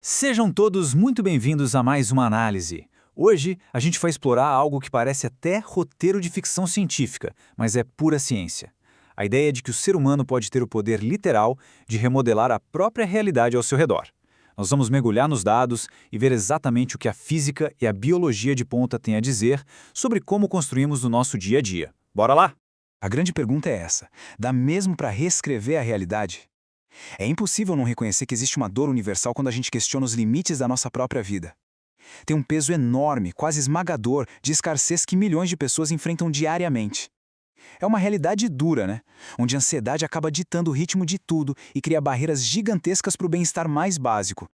Sejam todos muito bem-vindos a mais uma análise. Hoje, a gente vai explorar algo que parece até roteiro de ficção científica, mas é pura ciência. A ideia de que o ser humano pode ter o poder literal de remodelar a própria realidade ao seu redor. Nós vamos mergulhar nos dados e ver exatamente o que a física e a biologia de ponta têm a dizer sobre como construímos o nosso dia a dia. Bora lá? A grande pergunta é essa: dá mesmo para reescrever a realidade? É impossível não reconhecer que existe uma dor universal quando a gente questiona os limites da nossa própria vida. Tem um peso enorme, quase esmagador, de escassez que milhões de pessoas enfrentam diariamente. É uma realidade dura, né? Onde a ansiedade acaba ditando o ritmo de tudo e cria barreiras gigantescas para o bem-estar mais básico.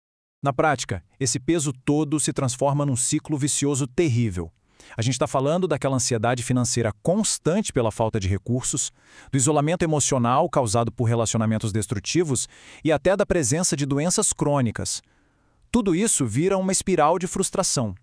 Na prática, esse peso todo se transforma num ciclo vicioso terrível. A gente está falando daquela ansiedade financeira constante pela falta de recursos, do isolamento emocional causado por relacionamentos destrutivos e até da presença de doenças crônicas. Tudo isso vira uma espiral de frustração.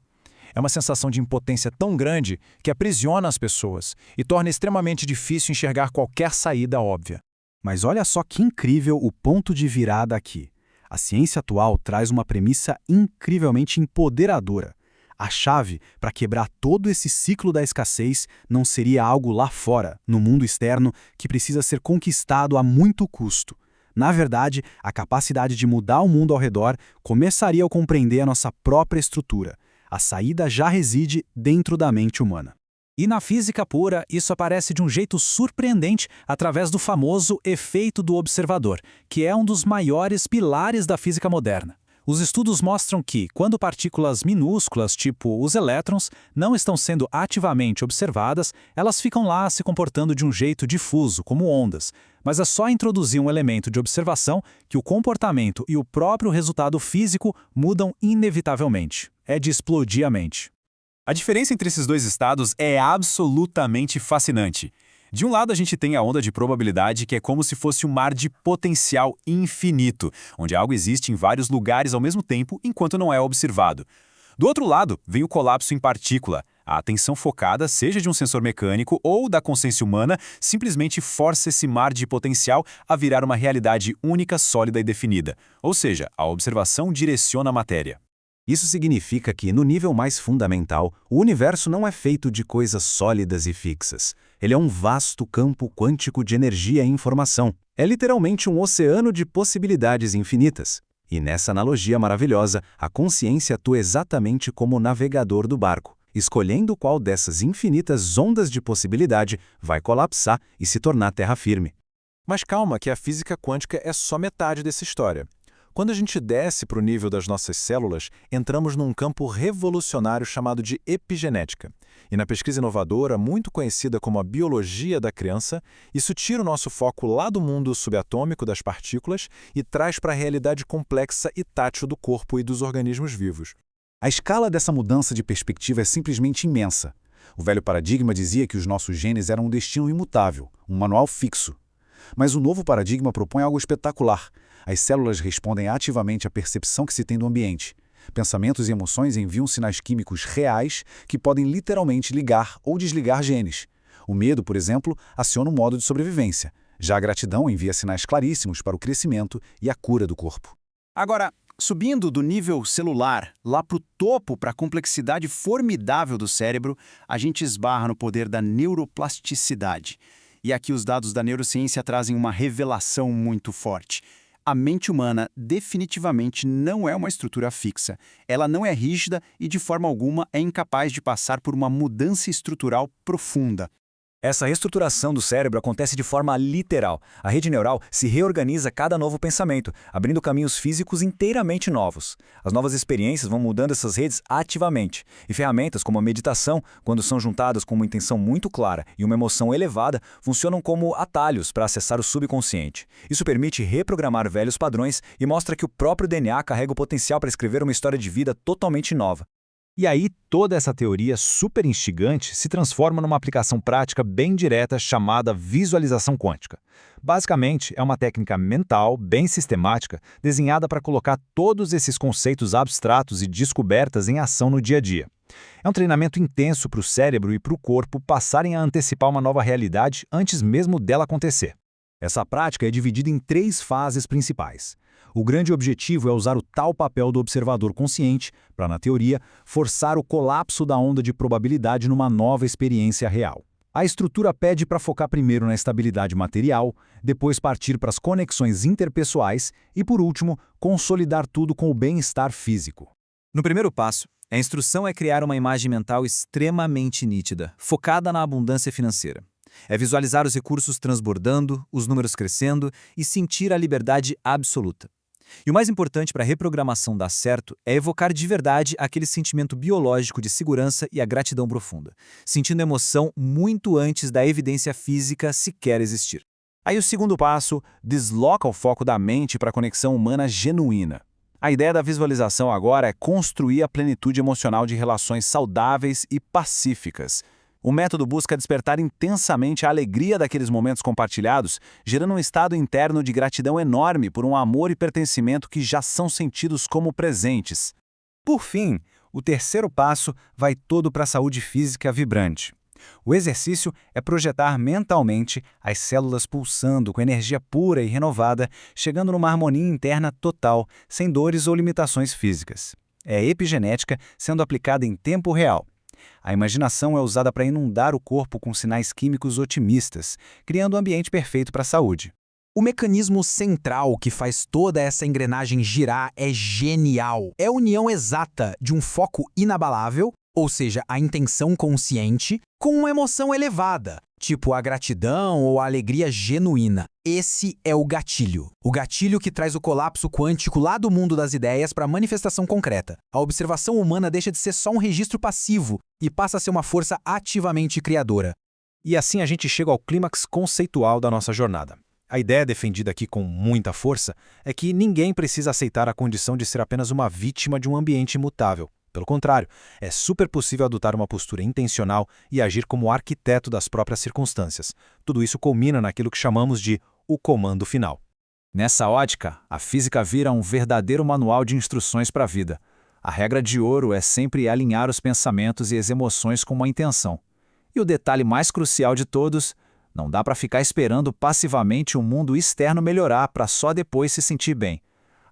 É uma sensação de impotência tão grande que aprisiona as pessoas e torna extremamente difícil enxergar qualquer saída óbvia. Mas olha só que incrível o ponto de virada aqui. A ciência atual traz uma premissa incrivelmente empoderadora. A chave para quebrar todo esse ciclo da escassez não seria algo lá fora, no mundo externo, que precisa ser conquistado a muito custo. Na verdade, a capacidade de mudar o mundo ao redor começaria ao compreender a nossa própria estrutura. A saída já reside dentro da mente humana. E na física pura, isso aparece de um jeito surpreendente através do famoso efeito do observador, que é um dos maiores pilares da física moderna. Os estudos mostram que, quando partículas minúsculas, tipo os elétrons, não estão sendo ativamente observadas, elas ficam lá se comportando de um jeito difuso, como ondas. Mas é só introduzir um elemento de observação que o comportamento e o próprio resultado físico mudam inevitavelmente. É de explodir a mente. A diferença entre esses dois estados é absolutamente fascinante. De um lado, a gente tem a onda de probabilidade, que é como se fosse um mar de potencial infinito, onde algo existe em vários lugares ao mesmo tempo enquanto não é observado. Do outro lado, vem o colapso em partícula. A atenção focada, seja de um sensor mecânico ou da consciência humana, simplesmente força esse mar de potencial a virar uma realidade única, sólida e definida. Ou seja, a observação direciona a matéria. Isso significa que, no nível mais fundamental, o universo não é feito de coisas sólidas e fixas. Ele é um vasto campo quântico de energia e informação. É literalmente um oceano de possibilidades infinitas. E nessa analogia maravilhosa, a consciência atua exatamente como o navegador do barco, escolhendo qual dessas infinitas ondas de possibilidade vai colapsar e se tornar terra firme. Mas calma, que a física quântica é só metade dessa história. Quando a gente desce para o nível das nossas células, entramos num campo revolucionário chamado de epigenética. E na pesquisa inovadora, muito conhecida como a biologia da criança, isso tira o nosso foco lá do mundo subatômico das partículas e traz para a realidade complexa e tátil do corpo e dos organismos vivos. A escala dessa mudança de perspectiva é simplesmente imensa. O velho paradigma dizia que os nossos genes eram um destino imutável, um manual fixo. Mas o novo paradigma propõe algo espetacular. As células respondem ativamente à percepção que se tem do ambiente. Pensamentos e emoções enviam sinais químicos reais que podem literalmente ligar ou desligar genes. O medo, por exemplo, aciona um modo de sobrevivência. Já a gratidão envia sinais claríssimos para o crescimento e a cura do corpo. Agora, subindo do nível celular lá para o topo, para a complexidade formidável do cérebro, a gente esbarra no poder da neuroplasticidade. E aqui os dados da neurociência trazem uma revelação muito forte. A mente humana definitivamente não é uma estrutura fixa. Ela não é rígida e, de forma alguma, é incapaz de passar por uma mudança estrutural profunda. Essa reestruturação do cérebro acontece de forma literal. A rede neural se reorganiza a cada novo pensamento, abrindo caminhos físicos inteiramente novos. As novas experiências vão mudando essas redes ativamente. E ferramentas como a meditação, quando são juntadas com uma intenção muito clara e uma emoção elevada, funcionam como atalhos para acessar o subconsciente. Isso permite reprogramar velhos padrões e mostra que o próprio DNA carrega o potencial para escrever uma história de vida totalmente nova. E aí, toda essa teoria super instigante se transforma numa aplicação prática bem direta chamada visualização quântica. Basicamente, é uma técnica mental bem sistemática desenhada para colocar todos esses conceitos abstratos e descobertas em ação no dia a dia. É um treinamento intenso para o cérebro e para o corpo passarem a antecipar uma nova realidade antes mesmo dela acontecer. Essa prática é dividida em 3 fases principais. O grande objetivo é usar o tal papel do observador consciente para, na teoria, forçar o colapso da onda de probabilidade numa nova experiência real. A estrutura pede para focar primeiro na estabilidade material, depois partir para as conexões interpessoais e, por último, consolidar tudo com o bem-estar físico. No primeiro passo, a instrução é criar uma imagem mental extremamente nítida, focada na abundância financeira. É visualizar os recursos transbordando, os números crescendo e sentir a liberdade absoluta. E o mais importante para a reprogramação dar certo é evocar de verdade aquele sentimento biológico de segurança e a gratidão profunda, sentindo emoção muito antes da evidência física sequer existir. Aí o segundo passo desloca o foco da mente para a conexão humana genuína. A ideia da visualização agora é construir a plenitude emocional de relações saudáveis e pacíficas. O método busca despertar intensamente a alegria daqueles momentos compartilhados, gerando um estado interno de gratidão enorme por um amor e pertencimento que já são sentidos como presentes. Por fim, o terceiro passo vai todo para a saúde física vibrante. O exercício é projetar mentalmente as células pulsando com energia pura e renovada, chegando numa harmonia interna total, sem dores ou limitações físicas. É epigenética sendo aplicada em tempo real. A imaginação é usada para inundar o corpo com sinais químicos otimistas, criando um ambiente perfeito para a saúde. O mecanismo central que faz toda essa engrenagem girar é genial. É a união exata de um foco inabalável, ou seja, a intenção consciente, com uma emoção elevada, tipo a gratidão ou a alegria genuína. Esse é o gatilho. O gatilho que traz o colapso quântico lá do mundo das ideias para a manifestação concreta. A observação humana deixa de ser só um registro passivo e passa a ser uma força ativamente criadora. E assim a gente chega ao clímax conceitual da nossa jornada. A ideia defendida aqui com muita força é que ninguém precisa aceitar a condição de ser apenas uma vítima de um ambiente imutável. Pelo contrário, é super possível adotar uma postura intencional e agir como arquiteto das próprias circunstâncias. Tudo isso culmina naquilo que chamamos de o comando final. Nessa ótica, a física vira um verdadeiro manual de instruções para a vida. A regra de ouro é sempre alinhar os pensamentos e as emoções com uma intenção. E o detalhe mais crucial de todos, não dá para ficar esperando passivamente o mundo externo melhorar para só depois se sentir bem.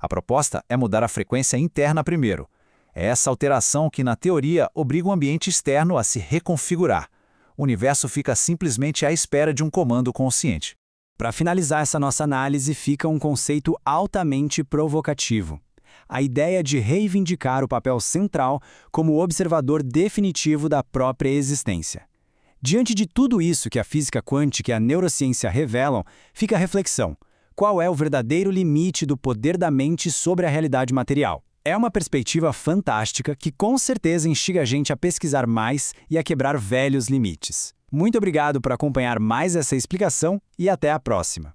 A proposta é mudar a frequência interna primeiro. É essa alteração que, na teoria, obriga o ambiente externo a se reconfigurar. O universo fica simplesmente à espera de um comando consciente. Para finalizar essa nossa análise, fica um conceito altamente provocativo. A ideia de reivindicar o papel central como o observador definitivo da própria existência. Diante de tudo isso que a física quântica e a neurociência revelam, fica a reflexão. Qual é o verdadeiro limite do poder da mente sobre a realidade material? É uma perspectiva fantástica que com certeza instiga a gente a pesquisar mais e a quebrar velhos limites. Muito obrigado por acompanhar mais essa explicação e até a próxima.